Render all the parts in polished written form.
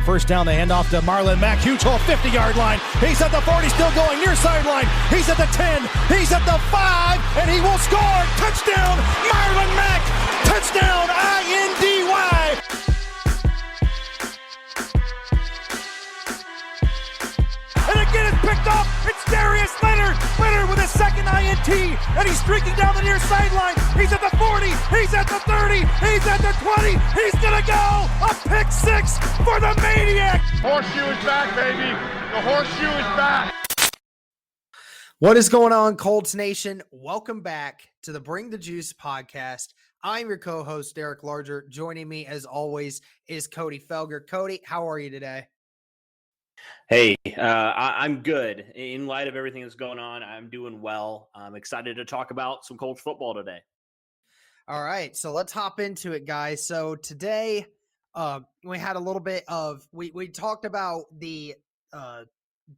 first down. The handoff to Marlon Mack. Huge hole, 50-yard line. He's at the 40, still going near sideline. He's at the 10. He's at the 5, and he will score. Touchdown, Marlon Mack. Touchdown, INDY. And again, it's picked up. It's Darius Leonard. Leonard with his second INT, and he's streaking down the near sideline. He's at the 40. He's at the 30. He's at the 20. He's going to go. A pick six for the Maniac. Horseshoe is back, baby. The horseshoe is back. What is going on, Colts Nation? Welcome back to the Bring the Juice podcast. I'm your co-host, Derek Larger. Joining me, as always, is Cody Felger. Cody, how are you today? Hey, I'm good. In light of everything that's going on, I'm doing well. I'm excited to talk about some Colts football today. All right, so let's hop into it, guys. So today, we had a little bit of we talked about the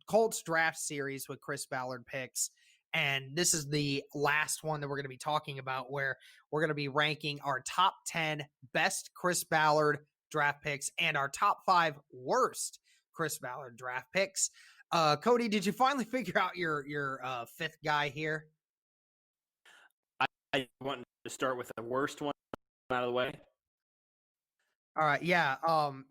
Colts draft series with Chris Ballard picks, and this is the last one that we're going to be talking about, where we're going to be ranking our top 10 best Chris Ballard draft picks and our top 5 worst Chris Ballard draft picks. Cody, did you finally figure out your fifth guy here? I want to start with the worst one out of the way. All right, yeah.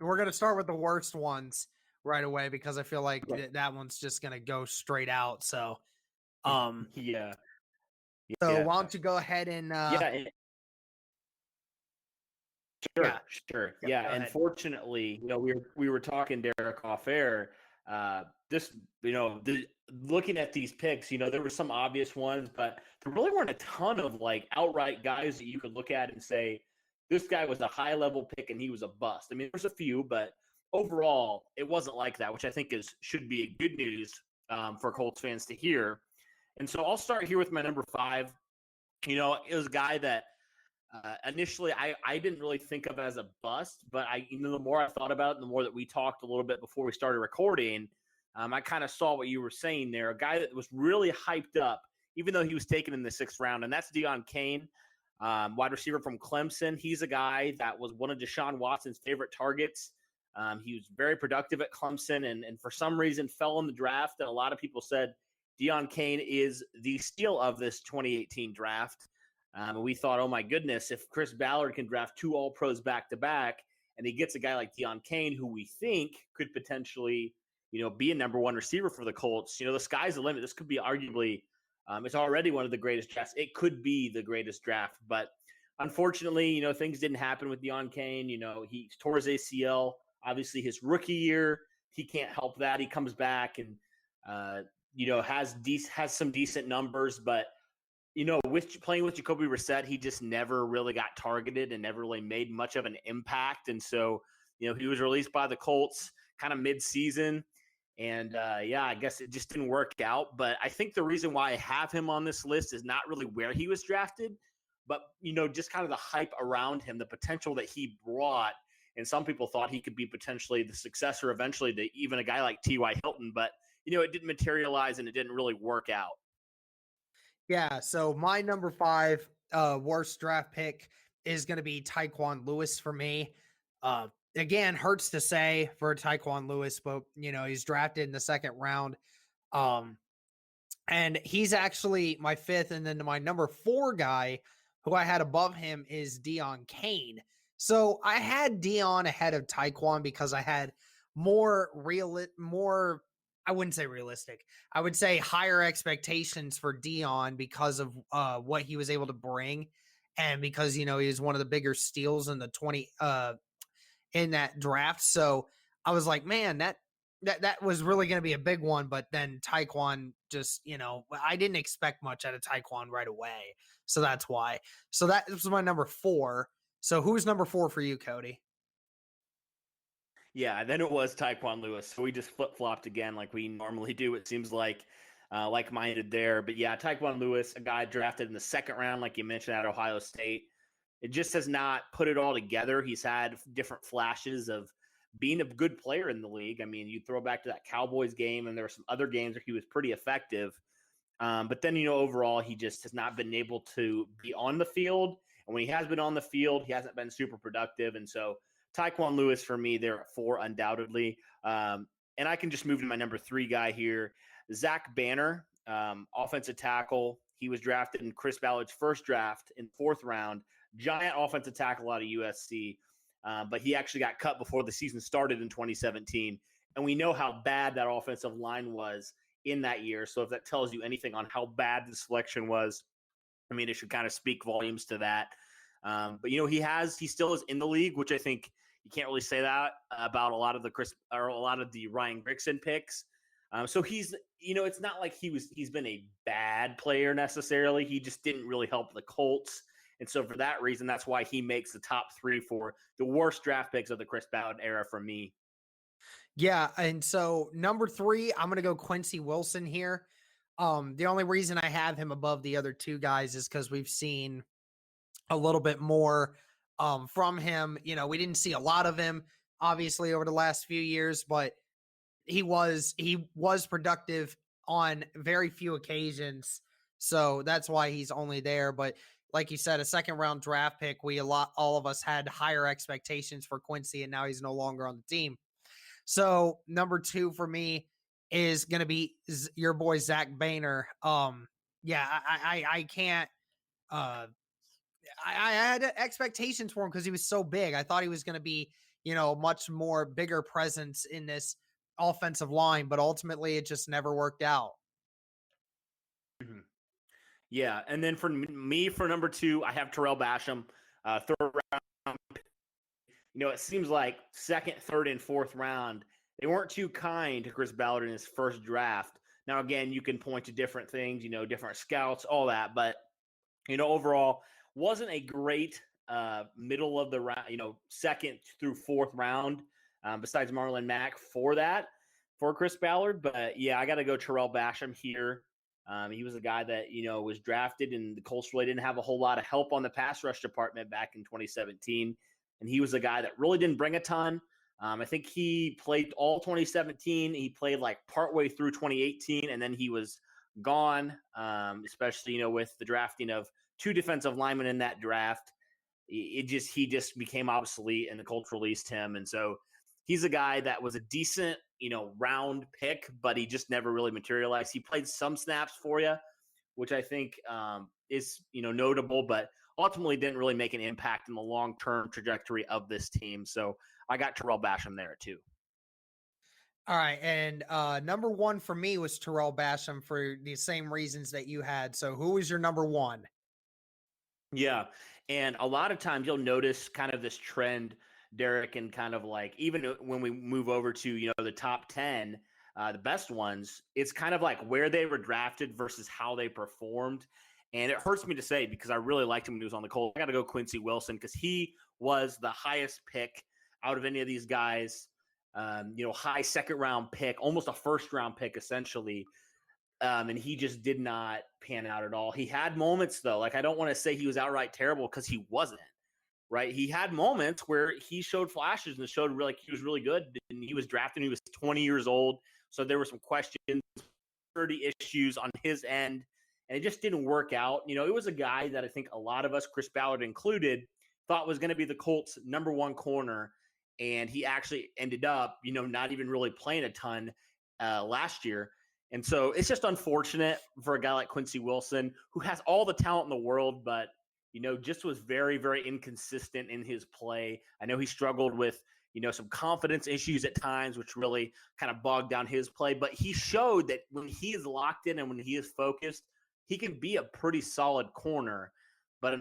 We're gonna start with the worst ones right away because I feel like that one's just gonna go straight out. So, yeah. So why don't you go ahead and Sure. Yeah. And fortunately, we were talking, Derek, off air. Looking at these picks, there were some obvious ones, but there really weren't a ton of like outright guys that you could look at and say, this guy was a high level pick and he was a bust. I mean, there's a few, but overall, it wasn't like that, which I think should be good news for Colts fans to hear. And so I'll start here with my number 5. It was a guy that initially I didn't really think of as a bust, but the more I thought about it, the more that we talked a little bit before we started recording, I kind of saw what you were saying there. A guy that was really hyped up, even though he was taken in the 6th round, and that's Deon Cain, wide receiver from Clemson. He's a guy that was one of Deshaun Watson's favorite targets. He was very productive at Clemson, and for some reason fell in the draft. And a lot of people said Deon Cain is the steal of this 2018 draft. And we thought, oh my goodness, if Chris Ballard can draft 2 All-Pros back-to-back, and he gets a guy like Deon Cain, who we think could potentially, be a number 1 receiver for the Colts, the sky's the limit. This could be arguably, it's already one of the greatest drafts. It could be the greatest draft, but unfortunately, things didn't happen with Deon Cain. He tore his ACL, obviously his rookie year. He can't help that. He comes back and, has some decent numbers, but with playing with Jacoby Brissett, he just never really got targeted and never really made much of an impact. And so, he was released by the Colts kind of mid-season. And, I guess it just didn't work out. But I think the reason why I have him on this list is not really where he was drafted, but, just kind of the hype around him, the potential that he brought. And some people thought he could be potentially the successor eventually to even a guy like T.Y. Hilton. But, it didn't materialize and it didn't really work out. Yeah, so my number 5 worst draft pick is going to be Tyquan Lewis for me. Again, hurts to say for Tyquan Lewis, but, he's drafted in the 2nd round. And he's actually my 5th. And then my number 4 guy who I had above him is Deon Cain. So I had Deon ahead of Tyquan because I had more I wouldn't say realistic. I would say higher expectations for Deon because of what he was able to bring, and because he was one of the bigger steals in the 20 in that draft. So I was like, man, that was really going to be a big one. But then Tyquan just, I didn't expect much out of Tyquan right away. So that's why. So that was my number 4. So who's number 4 for you, Cody? Yeah, then it was Tyquan Lewis. So we just flip-flopped again like we normally do, it seems like-minded there. But yeah, Tyquan Lewis, a guy drafted in the 2nd round, like you mentioned, at Ohio State. It just has not put it all together. He's had different flashes of being a good player in the league. I mean, you throw back to that Cowboys game, and there were some other games where he was pretty effective. But then, overall, he just has not been able to be on the field. And when he has been on the field, he hasn't been super productive. And so Tyquan Lewis for me, they're at 4 undoubtedly. And I can just move to my number 3 guy here, Zach Banner, offensive tackle. He was drafted in Chris Ballard's first draft in 4th round. Giant offensive tackle out of USC, but he actually got cut before the season started in 2017. And we know how bad that offensive line was in that year. So if that tells you anything on how bad the selection was, I mean, it should kind of speak volumes to that. But he still is in the league, which I think you can't really say that about a lot of the Ryan Grigson picks. So he's, it's not like he's been a bad player necessarily. He just didn't really help the Colts. And so for that reason, that's why he makes the top 3 for the worst draft picks of the Chris Ballard era for me. Yeah, and so number 3, I'm going to go Quincy Wilson here. The only reason I have him above the other 2 guys is because we've seen a little bit more from him. We didn't see a lot of him, obviously, over the last few years, but he was productive on very few occasions. So that's why he's only there. But like you said, a 2nd round draft pick, all of us had higher expectations for Quincy, and now he's no longer on the team. So number 2 for me is going to be your boy, Zach Banner. I can't, I had expectations for him because he was so big. I thought he was going to be, much more bigger presence in this offensive line, but ultimately it just never worked out. Mm-hmm. Yeah. And then for me, for number 2, I have Terrell Basham, 3rd round. It seems like 2nd, 3rd, and 4th round, they weren't too kind to Chris Ballard in his first draft. Now, again, you can point to different things, different scouts, all that, but, overall wasn't a great middle of the round, 2nd through 4th round, besides Marlon Mack for Chris Ballard. But yeah, I got to go Terrell Basham here. He was a guy that, was drafted, and the Colts really didn't have a whole lot of help on the pass rush department back in 2017. And he was a guy that really didn't bring a ton. I think he played all 2017. He played like partway through 2018, and then he was gone, especially, with the drafting of 2 defensive linemen in that draft. He just became obsolete, and the Colts released him. And so he's a guy that was a decent, round pick, but he just never really materialized. He played some snaps for you, which I think is, notable, but ultimately didn't really make an impact in the long-term trajectory of this team. So I got Terrell Basham there too. All right. And number 1 for me was Terrell Basham for the same reasons that you had. So who was your number 1? Yeah. And a lot of times you'll notice kind of this trend, Derek, and kind of like, even when we move over to, the top 10, the best ones, it's kind of like where they were drafted versus how they performed. And it hurts me to say because I really liked him when he was on the Colts. I got to go Quincy Wilson because he was the highest pick out of any of these guys. High 2nd round pick, almost a 1st round pick essentially. And he just did not pan out at all. He had moments though. Like, I don't want to say he was outright terrible because he wasn't, right? He had moments where he showed flashes and showed like he was really good. And he was drafted, he was 20 years old. So there were some questions, 30 issues on his end. And it just didn't work out. It was a guy that I think a lot of us, Chris Ballard included, thought was going to be the Colts' number 1 corner. And he actually ended up, not even really playing a ton last year. And so it's just unfortunate for a guy like Quincy Wilson, who has all the talent in the world, but, just was very, very inconsistent in his play. I know he struggled with, some confidence issues at times, which really kind of bogged down his play. But he showed that when he is locked in and when he is focused, he can be a pretty solid corner. But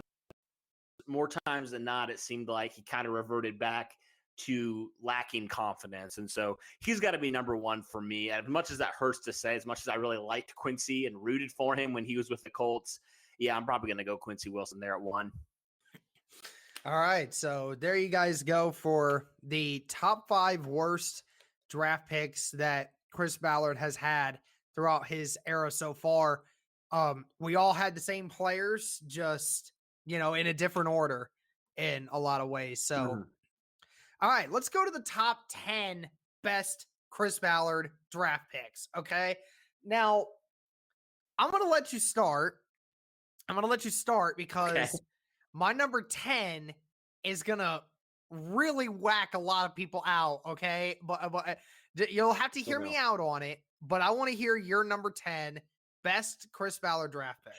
more times than not, it seemed like he kind of reverted back to lacking confidence. And so he's got to be number 1 for me. As much as that hurts to say, as much as I really liked Quincy and rooted for him when he was with the Colts, yeah, I'm probably going to go Quincy Wilson there at 1. All right. So there you guys go for the top 5 worst draft picks that Chris Ballard has had throughout his era so far. We all had the same players, just, in a different order in a lot of ways. So, All right, let's go to the top 10 best Chris Ballard draft picks. Okay. Now, I'm going to let you start. Because my number 10 is going to really whack a lot of people out, okay? But you'll have to hear me out on it, but I want to hear your number 10 best Chris Ballard draft pick.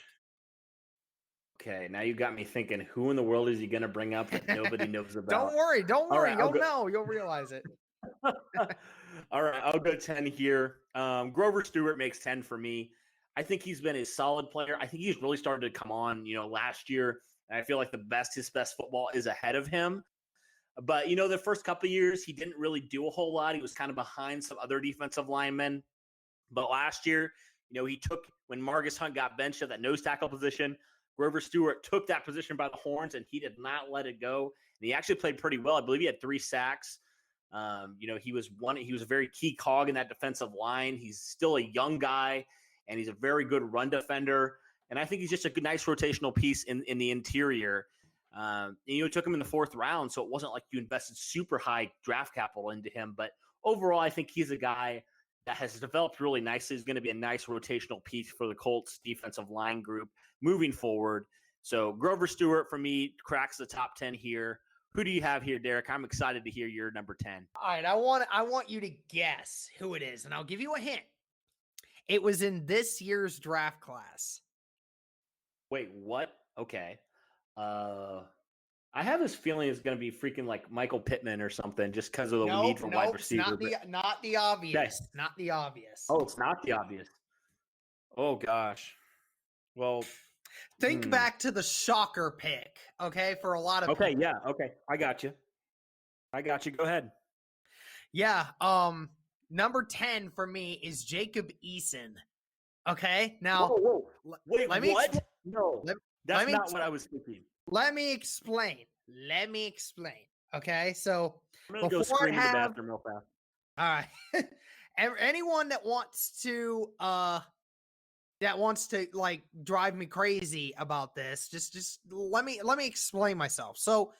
Okay, now you got me thinking, who in the world is he going to bring up that nobody knows about? Don't worry. Right, You'll know. You'll realize it. All right, I'll go 10 here. Grover Stewart makes 10 for me. I think he's been a solid player. I think he's really started to come on, last year. And I feel like his best football is ahead of him. But, the first couple of years, he didn't really do a whole lot. He was kind of behind some other defensive linemen. But last year, when Margus Hunt got benched at that nose tackle position, Grover Stewart took that position by the horns, and he did not let it go. And he actually played pretty well. I believe he had 3 sacks. He was a very key cog in that defensive line. He's still a young guy, and he's a very good run defender. And I think he's just a nice rotational piece in the interior. Took him in the 4th round, so it wasn't like you invested super high draft capital into him. But overall, I think he's a guy that has developed really nicely. He's going to be a nice rotational piece for the Colts defensive line group moving forward. So Grover Stewart, for me, cracks the top 10 here. Who do you have here, Derek? I'm excited to hear your number 10. All right, I want you to guess who it is, and I'll give you a hint. It was in this year's draft class. Wait, what? Okay. I have this feeling it's going to be freaking like Michael Pittman or something, just because of the need for wide receiver. Not the obvious. Okay. Not the obvious. Oh, it's not the obvious. Oh gosh. Well, think back to the shocker pick, okay? For a lot of people. Yeah, okay. I got you. Go ahead. Yeah, number 10 for me is Jacob Eason. Okay? Now, wait, what? No. That's not what I was thinking. Let me explain. Okay? So, I'm going to go scream in the bathroom real fast. All right. Anyone that wants to like drive me crazy about this, just let me explain myself. So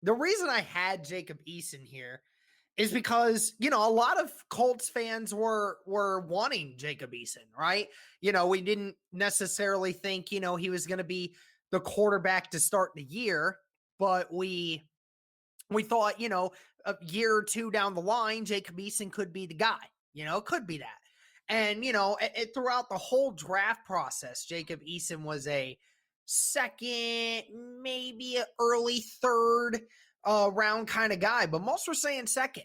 the reason I had Jacob Eason here is because, a lot of Colts fans were wanting Jacob Eason, right? We didn't necessarily think, he was going to be the quarterback to start the year, but we thought, a year or two down the line, Jacob Eason could be the guy, could be that. And, throughout the whole draft process, Jacob Eason was a second, maybe an early 3rd round kind of guy, but most were saying second.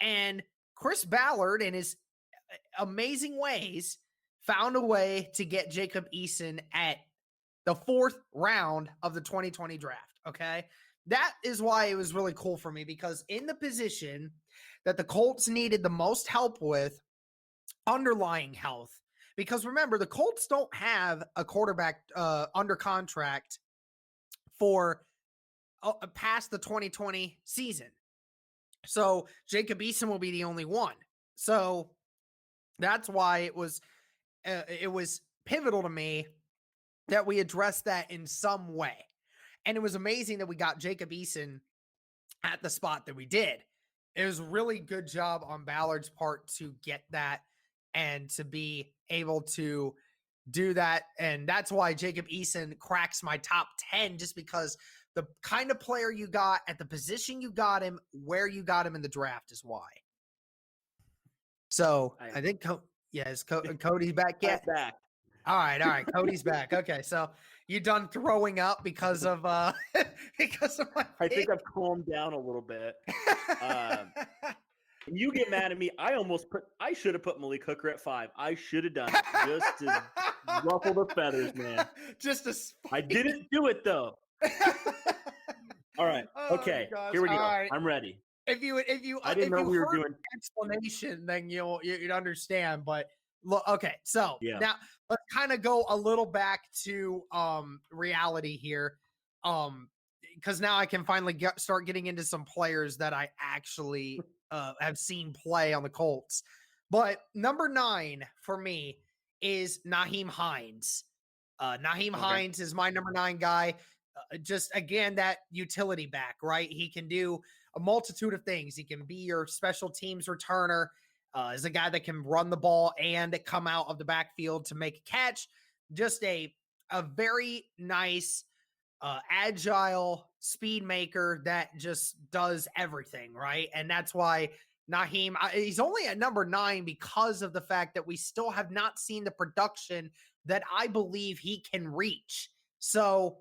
And Chris Ballard, in his amazing ways, found a way to get Jacob Eason at the 4th round of the 2020 draft, okay? That is why it was really cool for me, because in the position that the Colts needed the most help with, underlying health, because remember, the Colts don't have a quarterback under contract for past the 2020 season. So Jacob Eason will be the only one. So that's why it was pivotal to me that we addressed that in some way. And it was amazing that we got Jacob Eason at the spot that we did. It was a really good job on Ballard's part to get that and to be able to do that. And that's why Jacob Eason cracks my top 10, just because the kind of player you got at the position you got him, where you got him in the draft is why. So I think, is Cody's back yet? Back. All right. Cody's back. Okay. So you done throwing up because of my I think I've calmed down a little bit. You get mad at me. I should have put Malik Hooker at 5. I should have done it just to ruffle the feathers, man. I didn't do it though. All right. Okay. Here we go. Right. I'm ready. If you I didn't know we were doing explanation, then you'd understand. But look, okay. So now let's kind of go a little back to reality here. Because now I can finally start getting into some players that I actually have seen play on the Colts. But number 9 for me is Nyheim Hines. Hines is my number 9 guy. Just, again, that utility back, right? He can do a multitude of things. He can be your special teams returner. Is a guy that can run the ball and come out of the backfield to make a catch. Just a very nice, agile, speed maker that just does everything, right? And that's why Naheem, he's only at number 9 because of the fact that we still have not seen the production that I believe he can reach. So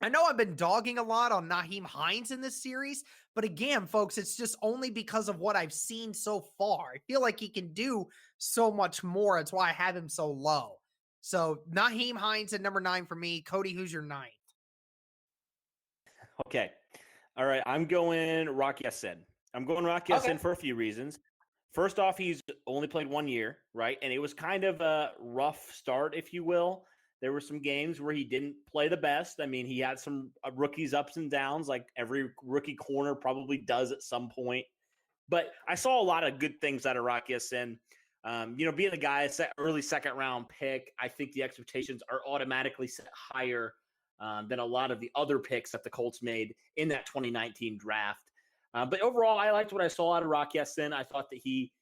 I know I've been dogging a lot on Naheem Hines in this series, but again, folks, it's just only because of what I've seen so far. I feel like he can do so much more. That's why I have him so low. So Naheem Hines at number 9 for me. Cody, who's your 9th? Okay. All right. I'm going Rock Ya-Sin. I'm going Rock Ya-Sin for a few reasons. First off, he's only played 1 year, right? And it was kind of a rough start, if you will. There were some games where he didn't play the best. I mean, he had some rookies ups and downs, like every rookie corner probably does at some point. But I saw a lot of good things out of Rock Ya-Sin. Being a guy, early second round pick, I think the expectations are automatically set higher than a lot of the other picks that the Colts made in that 2019 draft. But overall, I liked what I saw out of Rock Ya-Sin. I thought that he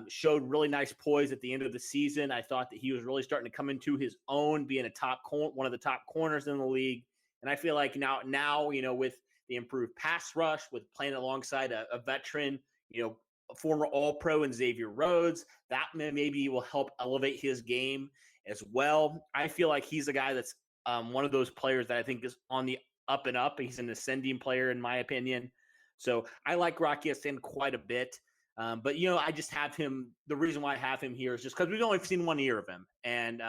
showed really nice poise at the end of the season. I thought that he was really starting to come into his own, being one of the top corners in the league. And I feel like now, with the improved pass rush, with playing alongside a veteran, a former All-Pro in Xavier Rhodes, that maybe will help elevate his game as well. I feel like he's a guy that's one of those players that I think is on the up and up. He's an ascending player, in my opinion. So I like Rock Ya-Sin quite a bit. But I just have him. The reason why I have him here is just because we've only seen 1 year of him. And,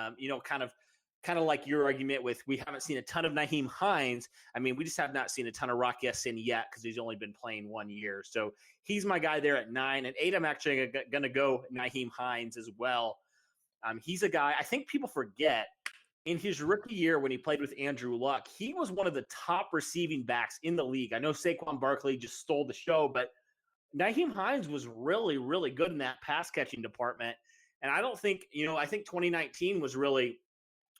kind of like your argument with we haven't seen a ton of Naheem Hines. I mean, we just have not seen a ton of Rock Ya-Sin yet because he's only been playing 1 year. So he's my guy there at 9. And 8, I'm actually going to go Naheem Hines as well. He's a guy, I think people forget, in his rookie year when he played with Andrew Luck, he was one of the top receiving backs in the league. I know Saquon Barkley just stole the show, but Naheem Hines was really, really good in that pass catching department. And I don't think, I think 2019 was really,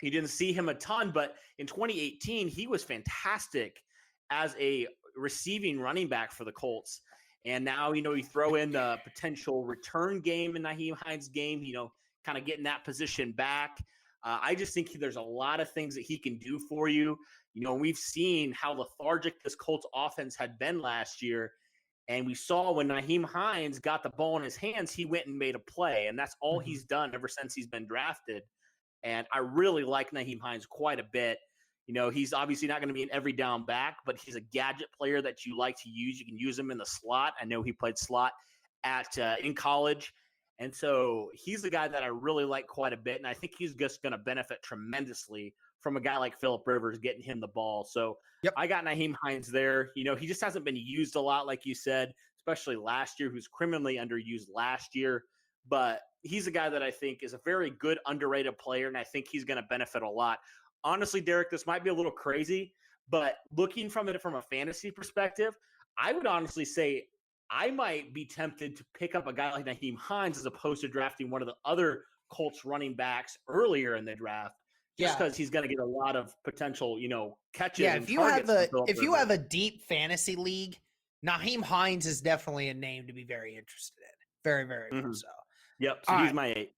you didn't see him a ton, but in 2018, he was fantastic as a receiving running back for the Colts. And now, you throw in the potential return game in Naheem Hines' game, kind of getting that position back. I just think there's a lot of things that he can do for you. We've seen how lethargic this Colts offense had been last year. And we saw when Naheem Hines got the ball in his hands, he went and made a play. And that's all he's done ever since he's been drafted. And I really like Naheem Hines quite a bit. He's obviously not going to be an every down back, but he's a gadget player that you like to use. You can use him in the slot. I know he played slot in college. And so he's the guy that I really like quite a bit. And I think he's just going to benefit tremendously from a guy like Phillip Rivers getting him the ball. So I got Naheem Hines there. He just hasn't been used a lot, like you said, especially last year, who's criminally underused last year. But he's a guy that I think is a very good, underrated player, and I think he's going to benefit a lot. Honestly, Derek, this might be a little crazy, but looking from it from a fantasy perspective, I would honestly say I might be tempted to pick up a guy like Naheem Hines as opposed to drafting one of the other Colts running backs earlier in the draft, just because he's going to get a lot of potential, catches. Yeah, if you have a deep fantasy league, Naheem Hines is definitely a name to be very interested in. Very, very much so. Yep. So he's my 8.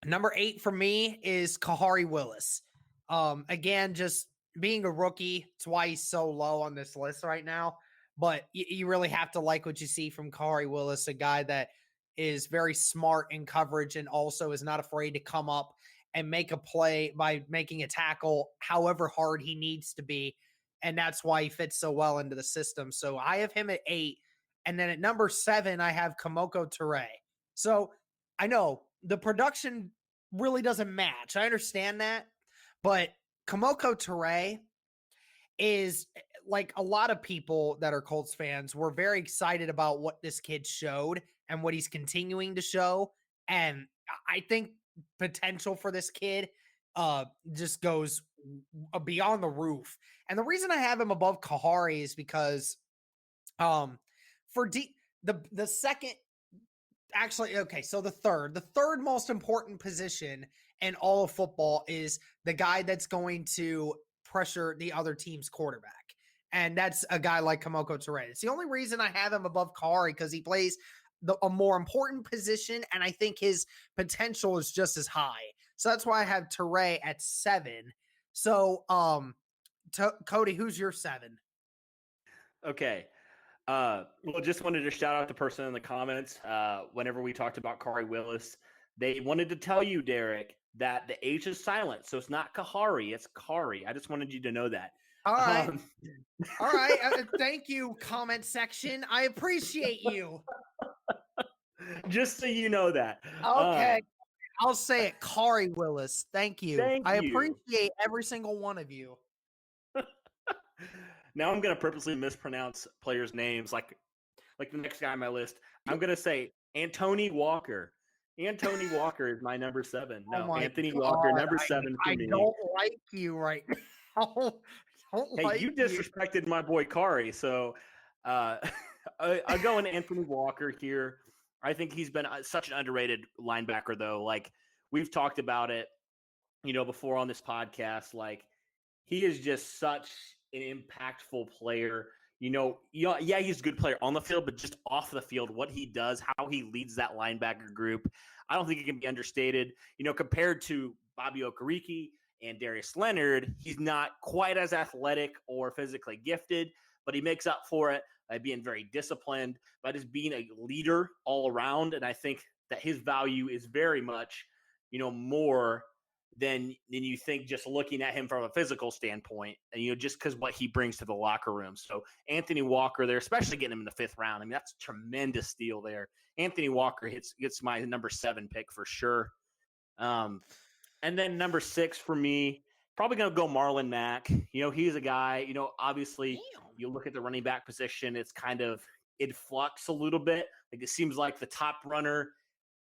Number 8 for me is Kahari Willis. Again, just being a rookie, it's why he's so low on this list right now. But you really have to like what you see from Kahari Willis, a guy that is very smart in coverage and also is not afraid to come up and make a play by making a tackle however hard he needs to be. And that's why he fits so well into the system. So I have him at 8. And then at number 7, I have Kamoko Toure. So I know the production really doesn't match. I understand that. But Kamoko Toure is, like a lot of people that are Colts fans, were very excited about what this kid showed and what he's continuing to show. And I think potential for this kid just goes beyond the roof. And the reason I have him above Kahari is because the second, actually, okay, so the third most important position in all of football is the guy that's going to pressure the other team's quarterback. And that's a guy like Kamoko Toure. It's the only reason I have him above Kahari, because he plays a more important position, and I think his potential is just as high. So that's why I have Toure at 7. So, Cody, who's your 7? Okay. Well, just wanted to shout out the person in the comments. Whenever we talked about Kari Willis, they wanted to tell you, Derek, that the H is silent. So it's not Kahari, it's Kari. I just wanted you to know that. All right. All right. Thank you, comment section. I appreciate you. Just so you know that. Okay. I'll say it. Kari Willis. Thank you. Thank I you. appreciate every single one of you. Now I'm going to purposely mispronounce players' names like the next guy on my list. I'm going to say Anthony Walker. Anthony Walker is my number 7. No, Anthony Walker, number 7 for me. I don't like you right now. Hey, you disrespected my boy Kari, so I'll go in Anthony Walker here. I think he's been such an underrated linebacker, though. Like, we've talked about it, before on this podcast. Like, he is just such an impactful player. Yeah, he's a good player on the field, but just off the field, what he does, how he leads that linebacker group, I don't think it can be understated. Compared to Bobby Okereke and Darius Leonard, he's not quite as athletic or physically gifted, but he makes up for it by being very disciplined, by just being a leader all around. And I think that his value is very much, more than you think just looking at him from a physical standpoint, and just because what he brings to the locker room. So Anthony Walker there, especially getting him in the 5th round. I mean, that's a tremendous steal there. Anthony Walker gets my number 7 pick for sure. And then number 6 for me, probably going to go Marlon Mack. He's a guy, obviously you look at the running back position, it's kind of in flux a little bit. Like, it seems like the top runner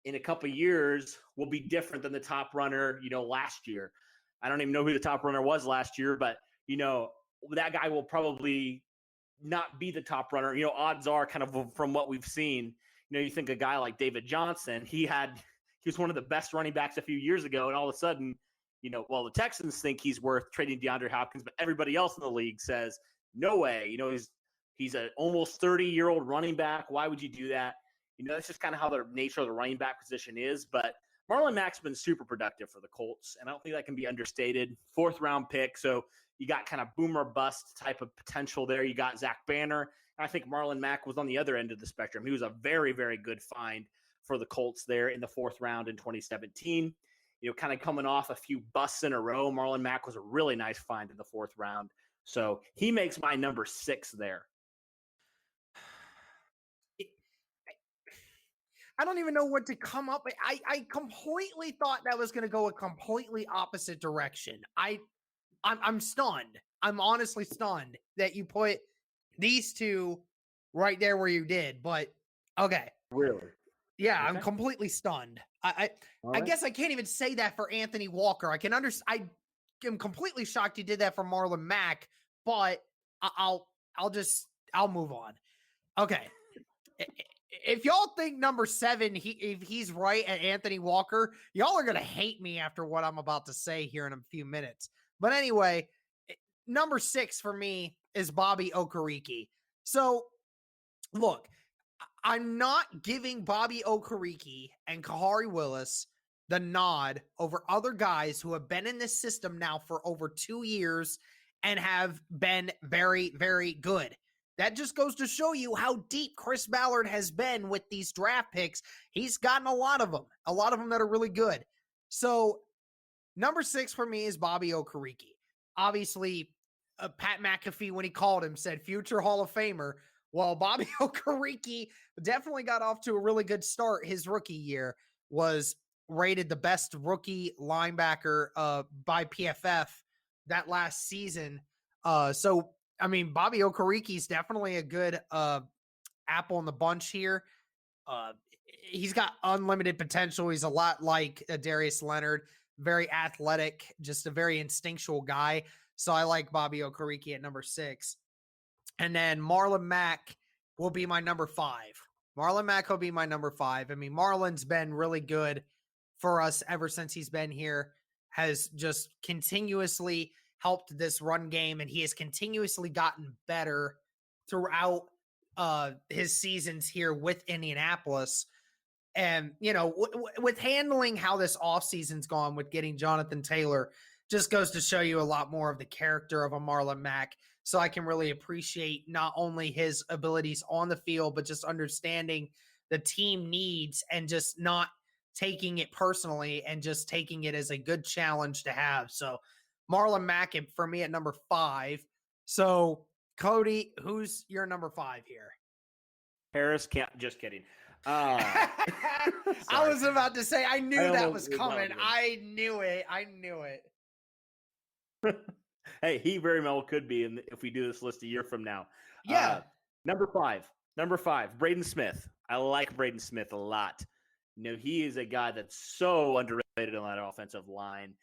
in a couple of years will be different than the top runner, last year. I don't even know who the top runner was last year, but, that guy will probably not be the top runner. Odds are, kind of from what we've seen, you think a guy like David Johnson, he was one of the best running backs a few years ago. And all of a sudden, the Texans think he's worth trading DeAndre Hopkins, but everybody else in the league says, no way. He's an almost 30-year-old running back. Why would you do that? That's just kind of how the nature of the running back position is. But Marlon Mack's been super productive for the Colts, and I don't think that can be understated. 4th round pick, so you got kind of boomer bust type of potential there. You got Zach Banner, and I think Marlon Mack was on the other end of the spectrum. He was a very, very good find for the Colts there in the 4th round in 2017. Kind of coming off a few busts in a row, Marlon Mack was a really nice find in the 4th round. So he makes my number 6 there. I don't even know what to come up with. I completely thought that was going to go a completely opposite direction. I'm stunned. I'm honestly stunned that you put these two right there where you did. But okay, really, yeah, okay. I'm completely stunned. I guess I can't even say that for Anthony Walker. I can understand. I am completely shocked you did that for Marlon Mack. But I'll move on. Okay. If y'all think number 7, if he's right at Anthony Walker, y'all are going to hate me after what I'm about to say here in a few minutes. But anyway, number 6 for me is Bobby Okereke. So, look, I'm not giving Bobby Okereke and Kahari Willis the nod over other guys who have been in this system now for over 2 years and have been very, very good. That just goes to show you how deep Chris Ballard has been with these draft picks. He's gotten a lot of them that are really good. So number 6 for me is Bobby Okereke. Obviously, Pat McAfee, when he called him, said future Hall of Famer. Well, Bobby Okereke definitely got off to a really good start. His rookie year was rated the best rookie linebacker by PFF that last season. So I mean, Bobby Okereke is definitely a good apple in the bunch here. He's got unlimited potential. He's a lot like Darius Leonard, very athletic, just a very instinctual guy. So I like Bobby Okereke at number 6. And then Marlon Mack will be my number 5. Marlon Mack will be my number 5. I mean, Marlon's been really good for us ever since he's been here, has just continuously helped this run game, and he has continuously gotten better throughout his seasons here with Indianapolis. And, with handling how this offseason's gone with getting Jonathan Taylor, just goes to show you a lot more of the character of a Marlon Mack so I can really appreciate not only his abilities on the field, but just understanding the team needs and just not taking it personally and just taking it as a good challenge to have. So Marlon Mack for me at number 5. So Cody, who's your number 5 here? Harris can't. Just kidding. I was about to say, I knew that was coming. I knew it. Hey, he very well could be if we do this list a year from now. Yeah. Number five, Braden Smith. I like Braden Smith a lot. He is a guy that's so underrated on that offensive line.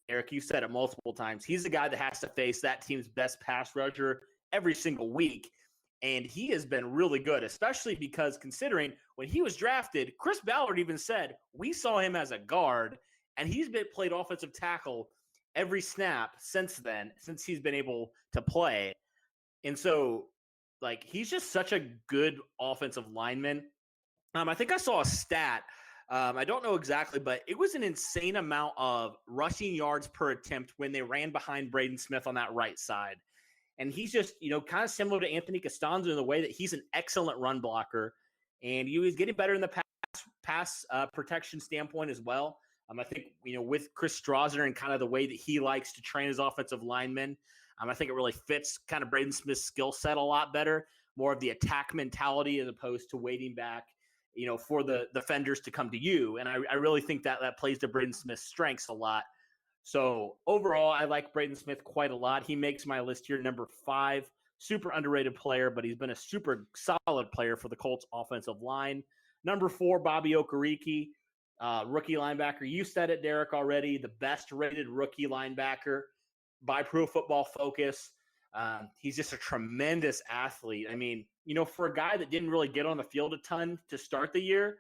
Eric, you said it multiple times. He's the guy that has to face that team's best pass rusher every single week. And he has been really good, especially because considering when he was drafted, Chris Ballard even said, we saw him as a guard, and he's played offensive tackle every snap since then, since he's been able to play. And so, he's just such a good offensive lineman. I think I saw a stat. I don't know exactly, but it was an insane amount of rushing yards per attempt when they ran behind Braden Smith on that right side. And he's just, kind of similar to Anthony Costanzo in the way that he's an excellent run blocker. And he was getting better in the pass protection standpoint as well. I think, with Chris Strauser and kind of the way that he likes to train his offensive linemen, I think it really fits kind of Braden Smith's skill set a lot better, more of the attack mentality as opposed to waiting back, for the defenders to come to you. And I really think that plays to Braden Smith's strengths a lot. So overall, I like Braden Smith quite a lot. He makes my list here number 5. Super underrated player, but he's been a super solid player for the Colts offensive line. Number 4, Bobby Okereke, rookie linebacker. You said it, Derek, already. The best rated rookie linebacker by Pro Football Focus. He's just a tremendous athlete. I mean, for a guy that didn't really get on the field a ton to start the year,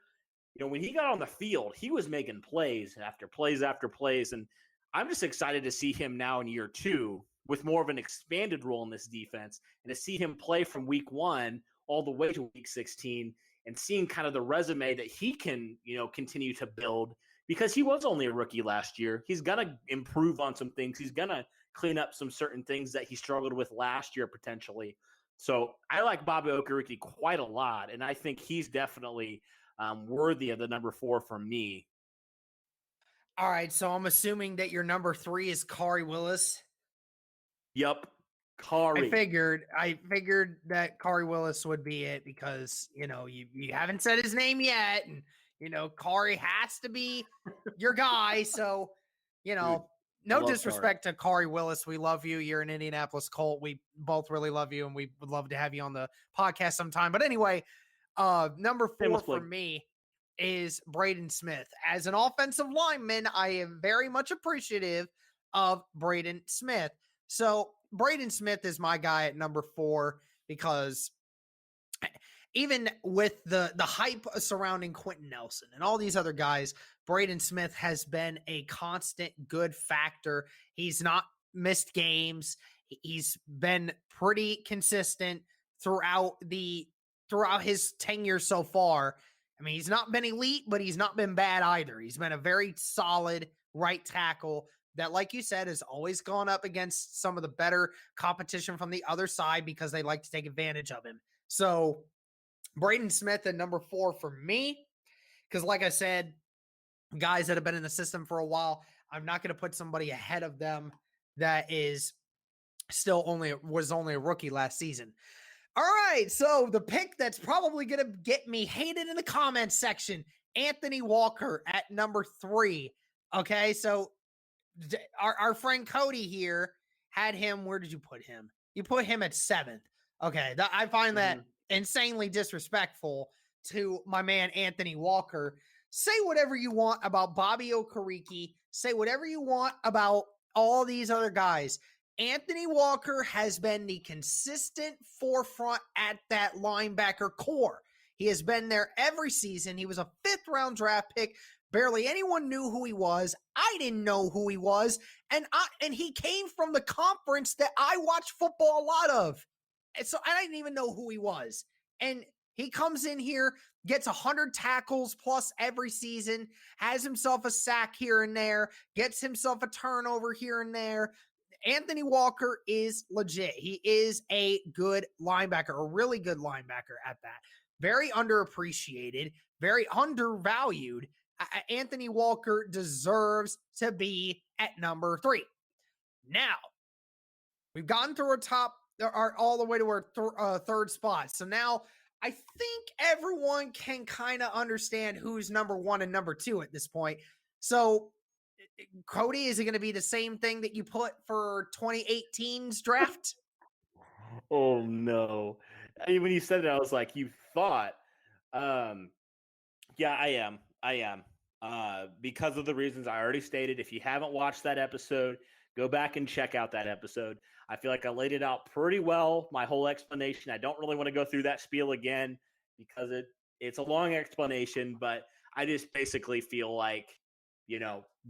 when he got on the field, he was making plays after plays after plays. And I'm just excited to see him now in year 2 with more of an expanded role in this defense and to see him play from week 1 all the way to week 16 and seeing kind of the resume that he can, continue to build because he was only a rookie last year. He's going to improve on some things. He's going to clean up some certain things that he struggled with last year potentially. So I like Bobby Okereke quite a lot, and I think he's definitely worthy of the number 4 for me. All right, so I'm assuming that your number 3 is Khari Willis. Yep, Khari. I figured that Khari Willis would be it because, you haven't said his name yet, and, Khari has to be your guy. So, Dude, no disrespect to Khari Willis. We love you. You're an Indianapolis Colt. We both really love you, and we would love to have you on the podcast sometime. But anyway, number 4 for me is Braden Smith. As an offensive lineman, I am very much appreciative of Braden Smith. So Braden Smith is my guy at number 4 because even with the hype surrounding Quentin Nelson and all these other guys, Braden Smith has been a constant good factor. He's not missed games. He's been pretty consistent throughout his tenure so far. I mean, he's not been elite, but he's not been bad either. He's been a very solid right tackle that, like you said, has always gone up against some of the better competition from the other side because they like to take advantage of him. So Braden Smith at number 4 for me, because like I said, guys that have been in the system for a while, I'm not going to put somebody ahead of them that is was only a rookie last season. All right, so the pick that's probably going to get me hated in the comments section, Anthony Walker at number 3. Okay, so our friend Cody here had him. Where did you put him? You put him at 7th. Okay, I find that insanely disrespectful to my man Anthony Walker. Say whatever you want about Bobby Okereke. Say whatever you want about all these other guys. Anthony Walker has been the consistent forefront at that linebacker core. He has been there every season. He was a 5th-round draft pick. Barely anyone knew who he was. I didn't know who he was. And he came from the conference that I watch football a lot of. And so I didn't even know who he was. And he comes in here, gets 100 tackles plus every season, has himself a sack here and there, gets himself a turnover here and there. Anthony Walker is legit. He is a good linebacker, a really good linebacker at that. Very underappreciated, very undervalued. Anthony Walker deserves to be at number 3. Now, we've gotten through our all the way to our third spot. So now I think everyone can kind of understand who's number 1 and number 2 at this point. So, Cody, is it going to be the same thing that you put for 2018's draft? Oh no! When you said it, I was like, "You thought?" Yeah, I am. Because of the reasons I already stated. If you haven't watched that episode, go back and check out that episode. I feel like I laid it out pretty well, my whole explanation. I don't really want to go through that spiel again because it's a long explanation, but I just basically feel like,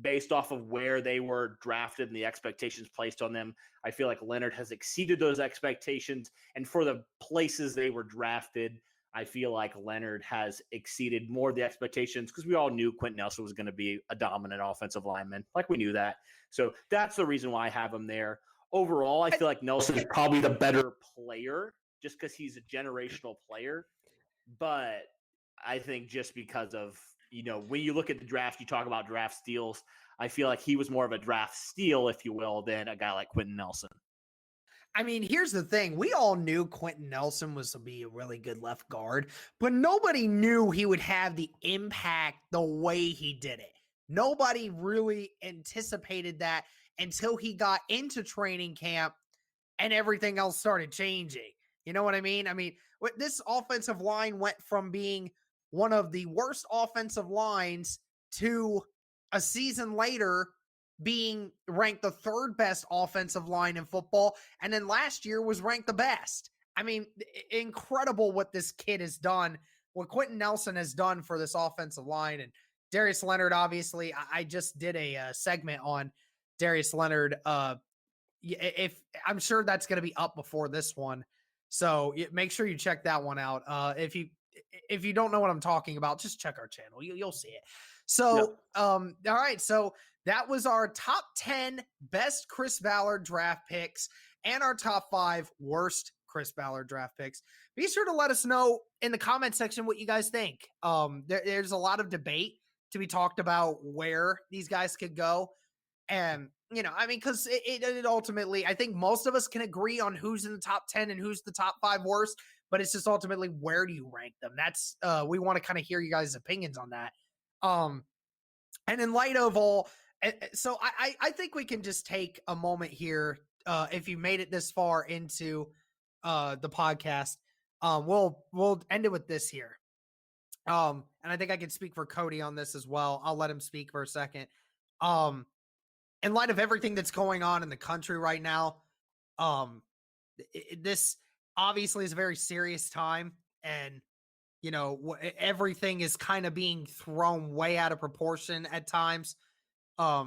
based off of where they were drafted and the expectations placed on them, I feel like Leonard has exceeded those expectations. And for the places they were drafted, I feel like Leonard has exceeded more of the expectations because we all knew Quentin Nelson was going to be a dominant offensive lineman. Like, we knew that. So that's the reason why I have him there. Overall, I feel like Nelson is probably the better player just because he's a generational player. But I think just because of, when you look at the draft, you talk about draft steals. I feel like he was more of a draft steal, if you will, than a guy like Quentin Nelson. I mean, here's the thing. We all knew Quentin Nelson was to be a really good left guard, but nobody knew he would have the impact the way he did it. Nobody really anticipated that until he got into training camp and everything else started changing. You know what I mean? I mean, this offensive line went from being one of the worst offensive lines to a season later being ranked the 3rd best offensive line in football, and then last year was ranked the best. I mean, incredible what this kid has done, what Quentin Nelson has done for this offensive line. And Darius Leonard, obviously, I just did a segment on Darius Leonard. If I'm sure that's going to be up before this one, so make sure you check that one out. If you don't know what I'm talking about, just check our channel. You'll see it. So, all right. So that was our top 10 best Chris Ballard draft picks and our top 5 worst Chris Ballard draft picks. Be sure to let us know in the comment section what you guys think. There's a lot of debate to be talked about where these guys could go. And, because it ultimately, I think most of us can agree on who's in the top 10 and who's the top 5 worst, but it's just ultimately, where do you rank them? That's, we want to kind of hear you guys' opinions on that. And in light of all, so I think we can just take a moment here. If you made it this far into the podcast, we'll end it with this here. And I think I can speak for Cody on this as well. I'll let him speak for a second. In light of everything that's going on in the country right now, this obviously is a very serious time, and everything is kind of being thrown way out of proportion at times. I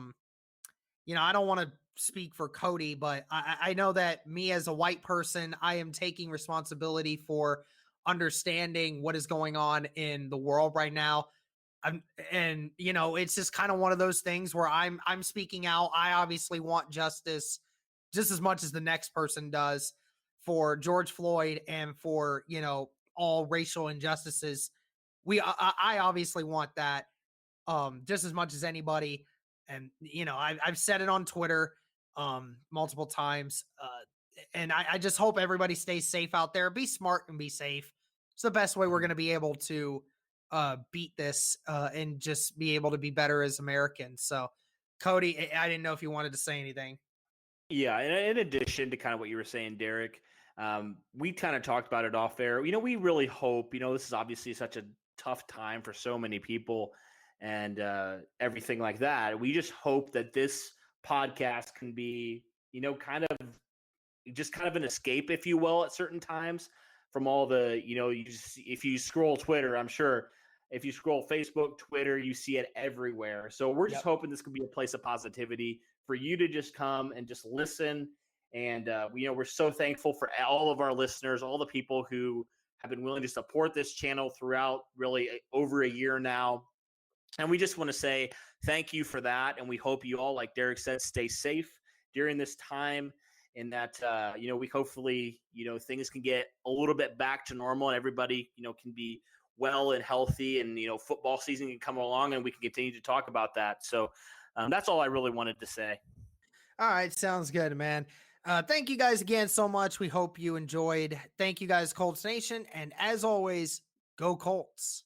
don't want to speak for Cody, but I know that me as a white person, I am taking responsibility for understanding what is going on in the world right now. It's just kind of one of those things where I'm speaking out. I obviously want justice just as much as the next person does for George Floyd and for, all racial injustices. I obviously want that just as much as anybody. And, I've said it on Twitter multiple times. And I just hope everybody stays safe out there. Be smart and be safe. It's the best way we're going to be able to beat this and just be able to be better as Americans. So, Cody, I didn't know if you wanted to say anything. Yeah, in addition to kind of what you were saying, Derek, we kind of talked about it off air. We really hope, this is obviously such a tough time for so many people and everything like that. We just hope that this podcast can be, kind of an escape, if you will, at certain times from all the, if you scroll Twitter, I'm sure if you scroll Facebook, Twitter, you see it everywhere. So we're just hoping this could be a place of positivity for you to just come and just listen. And, we're so thankful for all of our listeners, all the people who have been willing to support this channel throughout really over a year now. And we just want to say thank you for that. And we hope you all, like Derek said, stay safe during this time, and that we hopefully things can get a little bit back to normal, and everybody can be well and healthy, and football season can come along, and we can continue to talk about that. So that's all I really wanted to say. All right, sounds good, man. Thank you guys again so much. We hope you enjoyed. Thank you guys, Colts Nation, and as always, go Colts.